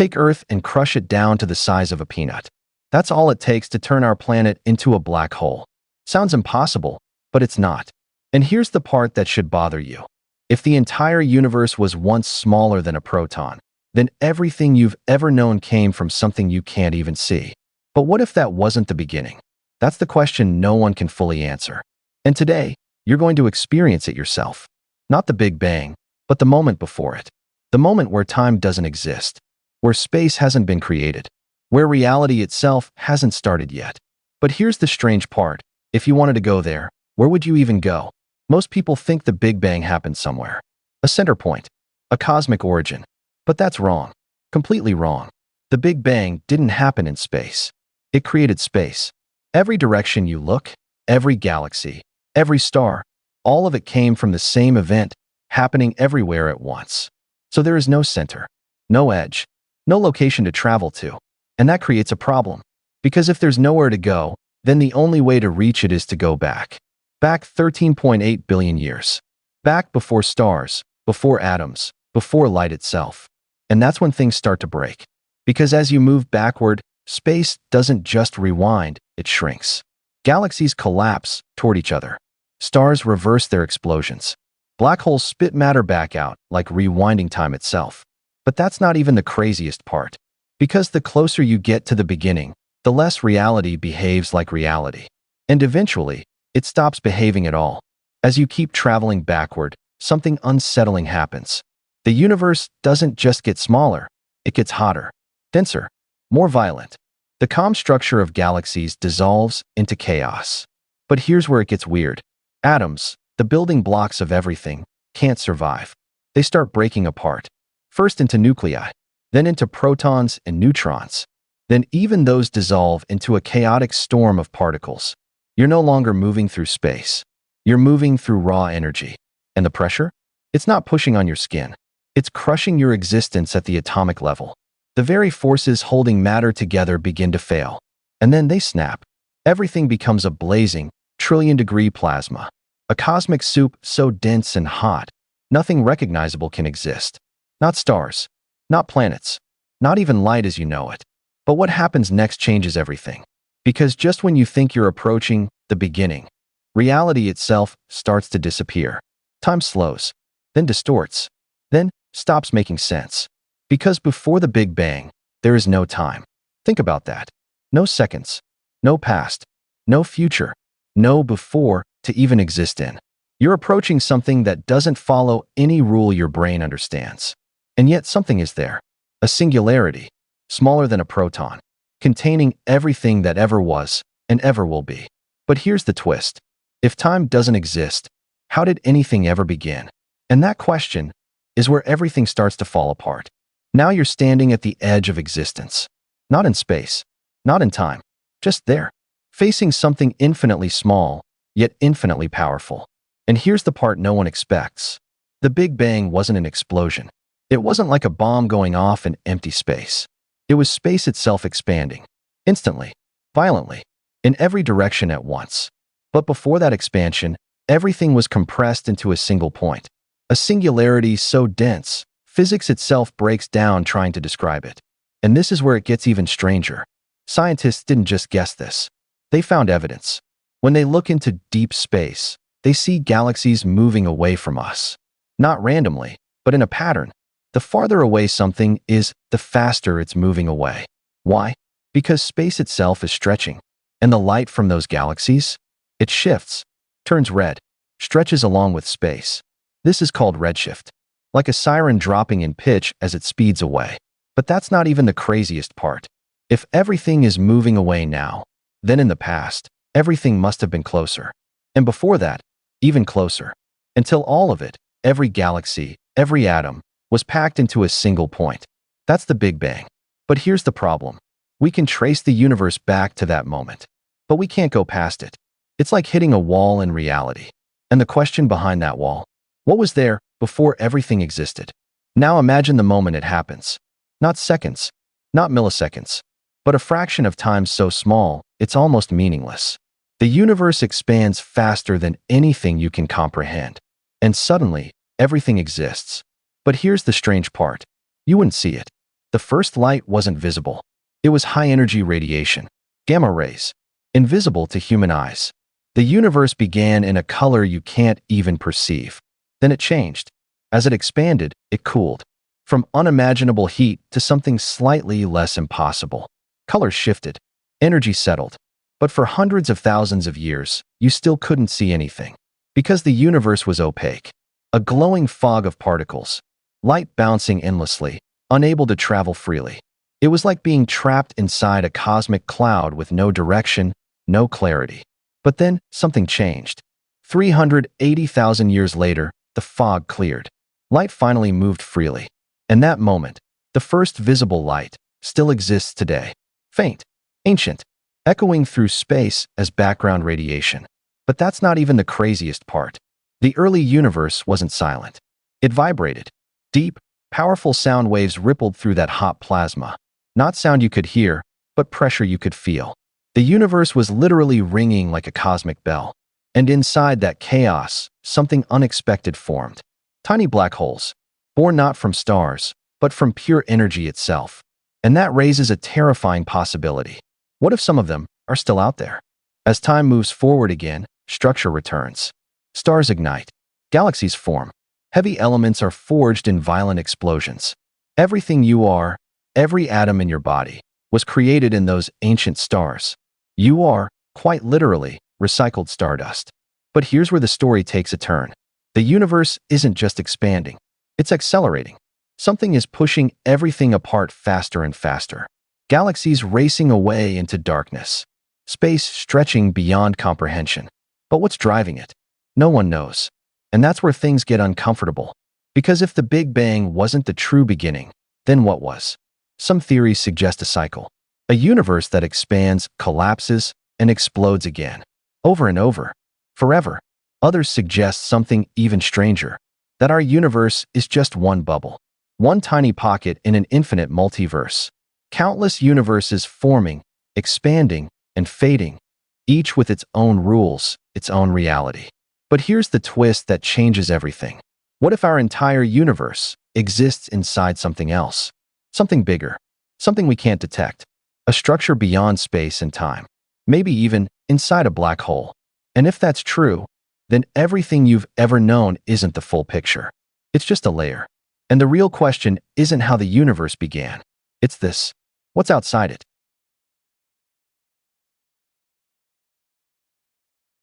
Take Earth and crush it down to the size of a peanut. That's all it takes to turn our planet into a black hole. Sounds impossible, but it's not. And here's the part that should bother you. If the entire universe was once smaller than a proton, then everything you've ever known came from something you can't even see. But what if that wasn't the beginning? That's the question no one can fully answer. And today, you're going to experience it yourself. Not the Big Bang, but the moment before it. The moment where time doesn't exist, where space hasn't been created, where reality itself hasn't started yet. But here's the strange part. If you wanted to go there, where would you even go? Most people think the Big Bang happened somewhere. A center point, a cosmic origin. But that's wrong. Completely wrong. The Big Bang didn't happen in space. It created space. Every direction you look, every galaxy, every star, all of it came from the same event, happening everywhere at once. So there is no center, no edge, no location to travel to. And that creates a problem. Because if there's nowhere to go, then the only way to reach it is to go back. Back 13.8 billion years. Back before stars, before atoms, before light itself. And that's when things start to break. Because as you move backward, space doesn't just rewind, it shrinks. Galaxies collapse toward each other. Stars reverse their explosions. Black holes spit matter back out, like rewinding time itself. But that's not even the craziest part. Because the closer you get to the beginning, the less reality behaves like reality. And eventually, it stops behaving at all. As you keep traveling backward, something unsettling happens. The universe doesn't just get smaller, it gets hotter, denser, more violent. The calm structure of galaxies dissolves into chaos. But here's where it gets weird. Atoms, the building blocks of everything, can't survive. They start breaking apart. First into nuclei, then into protons and neutrons. Then even those dissolve into a chaotic storm of particles. You're no longer moving through space. You're moving through raw energy. And the pressure? It's not pushing on your skin. It's crushing your existence at the atomic level. The very forces holding matter together begin to fail. And then they snap. Everything becomes a blazing, trillion-degree plasma. A cosmic soup so dense and hot, nothing recognizable can exist. Not stars, not planets, not even light as you know it. But what happens next changes everything. Because just when you think you're approaching the beginning, reality itself starts to disappear. Time slows, then distorts, then stops making sense. Because before the Big Bang, there is no time. Think about that. No seconds, no past, no future, no before to even exist in. You're approaching something that doesn't follow any rule your brain understands. And yet something is there. A singularity, smaller than a proton, containing everything that ever was and ever will be. But here's the twist. If time doesn't exist, how did anything ever begin? And that question is where everything starts to fall apart. Now you're standing at the edge of existence. Not in space, not in time, just there, facing something infinitely small, yet infinitely powerful. And here's the part no one expects. The Big Bang wasn't an explosion. It wasn't like a bomb going off in empty space. It was space itself expanding, instantly, violently, in every direction at once. But before that expansion, everything was compressed into a single point. A singularity so dense, physics itself breaks down trying to describe it. And this is where it gets even stranger. Scientists didn't just guess this. They found evidence. When they look into deep space, they see galaxies moving away from us. Not randomly, but in a pattern. The farther away something is, the faster it's moving away. Why? Because space itself is stretching. And the light from those galaxies? It shifts, turns red, stretches along with space. This is called redshift. Like a siren dropping in pitch as it speeds away. But that's not even the craziest part. If everything is moving away now, then in the past, everything must have been closer. And before that, even closer. Until all of it, every galaxy, every atom, was packed into a single point. That's the Big Bang. But here's the problem. We can trace the universe back to that moment. But we can't go past it. It's like hitting a wall in reality. And the question behind that wall, what was there before everything existed? Now imagine the moment it happens. Not seconds, not milliseconds, but a fraction of time so small, it's almost meaningless. The universe expands faster than anything you can comprehend. And suddenly, everything exists. But here's the strange part. You wouldn't see it. The first light wasn't visible. It was high-energy radiation, gamma rays, invisible to human eyes. The universe began in a color you can't even perceive. Then it changed. As it expanded, it cooled. From unimaginable heat to something slightly less impossible. Colors shifted. Energy settled. But for hundreds of thousands of years, you still couldn't see anything. Because the universe was opaque. A glowing fog of particles. Light bouncing endlessly, unable to travel freely. It was like being trapped inside a cosmic cloud with no direction, no clarity. But then, something changed. 380,000 years later, the fog cleared. Light finally moved freely. In that moment, the first visible light still exists today. Faint, ancient, echoing through space as background radiation. But that's not even the craziest part. The early universe wasn't silent. It vibrated. Deep, powerful sound waves rippled through that hot plasma. Not sound you could hear, but pressure you could feel. The universe was literally ringing like a cosmic bell. And inside that chaos, something unexpected formed. Tiny black holes, born not from stars, but from pure energy itself. And that raises a terrifying possibility. What if some of them are still out there? As time moves forward again, structure returns. Stars ignite. Galaxies form. Heavy elements are forged in violent explosions. Everything you are, every atom in your body, was created in those ancient stars. You are, quite literally, recycled stardust. But here's where the story takes a turn. The universe isn't just expanding. It's accelerating. Something is pushing everything apart faster and faster. Galaxies racing away into darkness. Space stretching beyond comprehension. But what's driving it? No one knows. And that's where things get uncomfortable. Because if the Big Bang wasn't the true beginning, then what was? Some theories suggest a cycle. A universe that expands, collapses, and explodes again. Over and over. Forever. Others suggest something even stranger. That our universe is just one bubble. One tiny pocket in an infinite multiverse. Countless universes forming, expanding, and fading. Each with its own rules, its own reality. But here's the twist that changes everything. What if our entire universe exists inside something else? Something bigger. Something we can't detect. A structure beyond space and time. Maybe even inside a black hole. And if that's true, then everything you've ever known isn't the full picture. It's just a layer. And the real question isn't how the universe began. It's this. What's outside it?